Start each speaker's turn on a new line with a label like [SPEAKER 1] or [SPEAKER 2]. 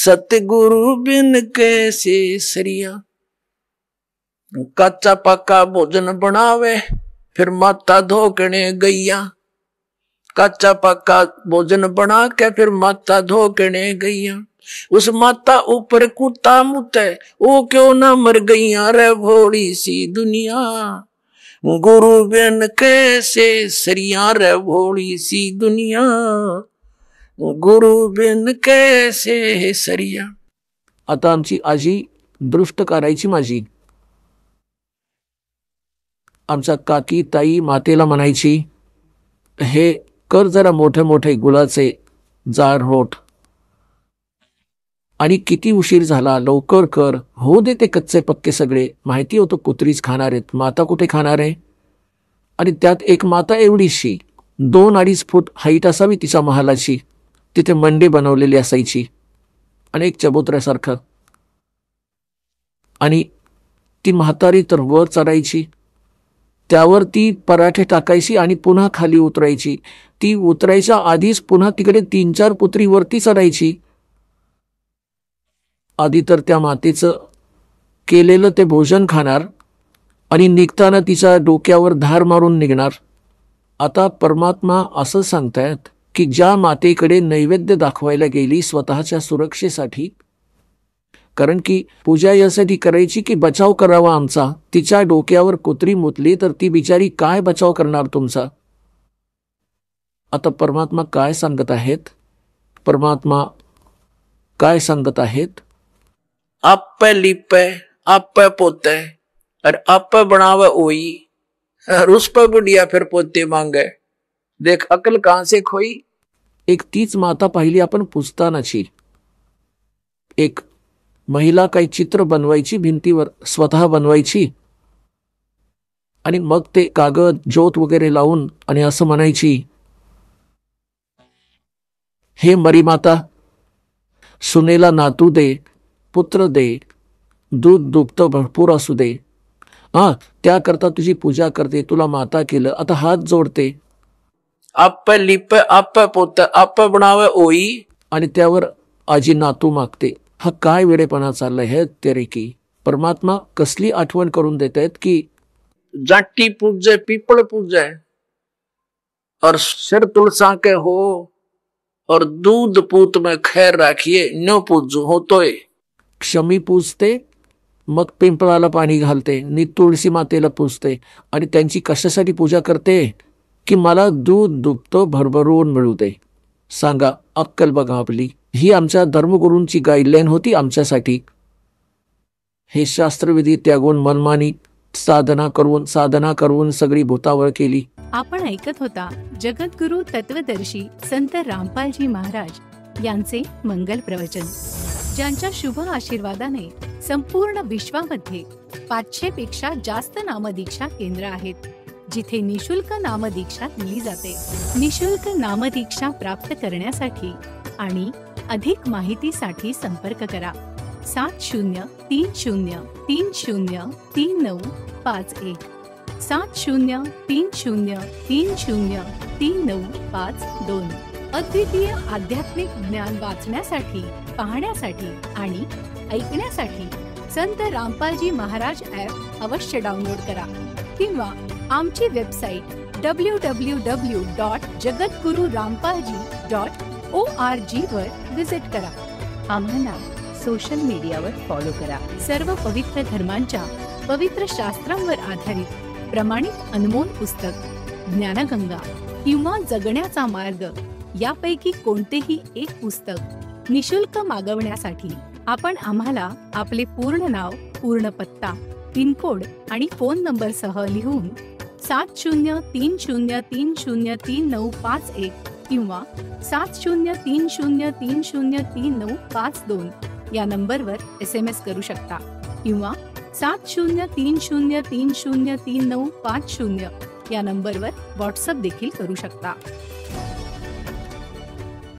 [SPEAKER 1] सतगुरु बिन कैसे सरिया। कच्चा पक्का भोजन बनावे फिर माता धोकने गैया। कच्चा पक्का भोजन बना के फिर माता धोकने गैया। उस माता ऊपर कुत्ता मुते वो क्यों ना मर गईया रे भोली सी दुनिया। गुरु बिन कैसे सरिया रे भोली सी दुनिया। गुरु बिन कैसे सरिया। आता आमची आजी दृष्ट करायची माझी। आमचा काकी ताई मातेला म्हणायची, हे कर जरा मोठे मोठे गुलाचे जार होठ आणि किती उशीर झाला लवकर कर, हो दे ते कच्चे पक्के सगळे। माहिती होतं कुत्रीच खाणार आहेत, माता कुठे खाणार आहे। आणि त्यात एक माता एवढीशी 2-2.5 फूट हाईट असावी तिच्या महालाची, तिथे मंडी बनवलेली असायची आणि एक चबुतऱ्यासारखं। आणि ती म्हातारी तर वर चढायची, त्यावर ती पराठे टाकायची आणि पुन्हा खाली उतरायची। ती उतरायच्या आधीच पुन्हा तिकडे 3-4 पुत्री वरती चढायची। आधी तर त्या मातेचं केलेलं ते भोजन खाणार आणि निघताना तिच्या डोक्यावर धार मारून निघणार। आता परमात्मा असं सांगतायत की ज्या मातेकडे नैवेद्य दाखवायला गेली स्वतःच्या सुरक्षेसाठी, कारण की पूजा यासाठी करायची की बचाव करावा आमचा, तिच्या डोक्यावर कुत्री मुतली तर ती बिचारी काय बचाव करणार तुमचा। आता परमात्मा काय सांगत आहेत, परमात्मा काय सांगत आहेत, आप लिपे आप पोते और आप बनावे ओई और उस पर बुढ़िया फिर पोते मांगे। देख अकल कहां से खोई। एक तीच माता पाहिली आपण पुसतानाची। एक महिला काही चित्र बनवायची भिंतीवर, स्वतः बनवायची आणि मग ते कागद ज्योत वगैरे लावून आणि असं म्हणायची, हे मरी माता सुनेला नातू दे, पुत्र दे, दूध दुभतं भरपूर असू दे, त्याकरता तुझी पूजा करते, तुला माता केलं, आता हात जोडते। आप लिप आप पोत आप बनावे ओई आणि त्यावर आजी नातू मागते। हा काय वेडेपणा चाललाय हे तेरे की। परमात्मा कसली आठवण करून देत आहेत की जाटी पूजे पीपळ पूजे और सिर तुलसा के हो और दूध पूत में खैर राखिए न पूजू होतोय। क्षमी पूजते, मग पिंपळाला पाणी घालते, नि तुळशी मातेला पूजते आणि त्यांची कशासाठी पूजा करते की मला दूध दुभतं भरभरून मिळू दे। सांगा अक्कल बघा आपली। ही आमच्या धर्मगुरूंची गाईडलाईन होती आमच्यासाठी। हे शास्त्रविधी त्यागून मनमानी साधना करून सगळी भूतावळ केली।
[SPEAKER 2] आपण ऐकत होता जगद्गुरु तत्वदर्शी संत रामपालजी महाराज यांचे मंगल प्रवचन, ज्यांच्या शुभ आशीर्वादाने संपूर्ण विश्वामध्ये 500 पेक्षा जास्त नामदीक्षा केंद्र आहेत, जिथे निशुल्क नामदीक्षा दिली जाते। निशुल्क नामदीक्षा प्राप्त करण्यासाठी आणि अधिक माहितीसाठी संपर्क करा 7030303951 7030303952। अद्वितीय आध्यात्मिक ज्ञान वाचण्यासाठी, पाहण्यासाठी आणि ऐकण्यासाठी संत रामपालजी महाराज ॲप अवश्य डाउनलोड करा किंवा आमची वेबसाईट www.jagadgururampalji.org वर विजिट करा। आम्हाला सोशल मीडियावर फॉलो करा। सर्व पवित्र धर्मांच्या पवित्र शास्त्रांवर आधारित प्रमाणित अनमोल पुस्तक ज्ञानगंगा किंवा जगण्याचा मार्ग यापैकी कोणतेही एक पुस्तक निशुल्क मागवण्यासाठी आपण आम्हाला आपले पूर्ण नाव, पूर्ण पत्ता, पिनकोड आणि फोन नंबर सह लिहून 7030303951 किंवा 7030303952 या नंबरवर SMS करू शकता किंवा 7030303950 या नंबरवर व्हॉट्सअप देखील करू शकता।